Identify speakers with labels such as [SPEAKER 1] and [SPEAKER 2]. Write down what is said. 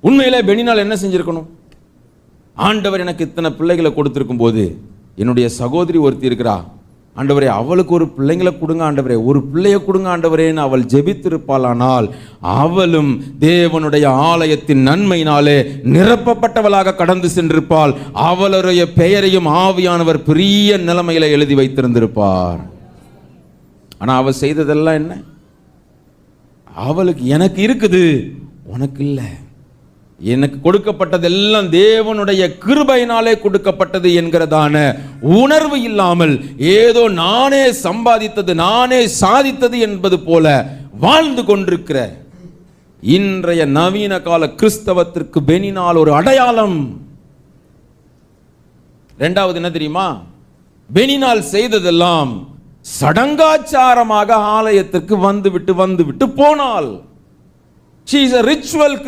[SPEAKER 1] உண்மையிலே பெனினால் என்ன செஞ்சிருக்கணும்? ஆண்டவர் எனக்கு இத்தனை பிள்ளைகளை கொடுத்திருக்கும் போது என்னுடைய சகோதரி ஒருத்தி இருக்கிறா, ஆண்டவரே அவளுக்கு ஒரு பிள்ளைங்களை கொடுங்க ஆண்டவரே, ஒரு பிள்ளைய கொடுங்க ஆண்டவரேன்னு அவள் ஜெபித்திருப்பாளானால் அவளும் தேவனுடைய ஆலயத்தின் நன்மையினாலே நிரப்பப்பட்டவளாக கடந்து சென்றிருப்பாள். அவளுடைய பெயரையும் ஆவியானவர் பெரிய நிலைமையில எழுதி வைத்திருந்திருப்பார். ஆனா அவள் செய்ததெல்லாம் என்ன? அவளுக்கு எனக்கு இருக்குது, உனக்கு இல்லை. எனக்கு கொடுக்கப்பட்டதெல்லாம் தேவனுடைய கிருபையினாலே கொடுக்கப்பட்டது என்கிறதான உணர்வு இல்லாமல் ஏதோ நானே சம்பாதித்தது, நானே சாதித்தது என்பது போல வாழ்ந்து கொண்டிருக்கிற இன்றைய நவீன கால கிறிஸ்தவத்திற்கு பெனினால் ஒரு அடையாளம். இரண்டாவது என்ன தெரியுமா? பெனினால் செய்ததெல்லாம் சடங்காச்சாரமாக ஆலயத்திற்கு வந்துவிட்டு போனால். She is a ritual Christian.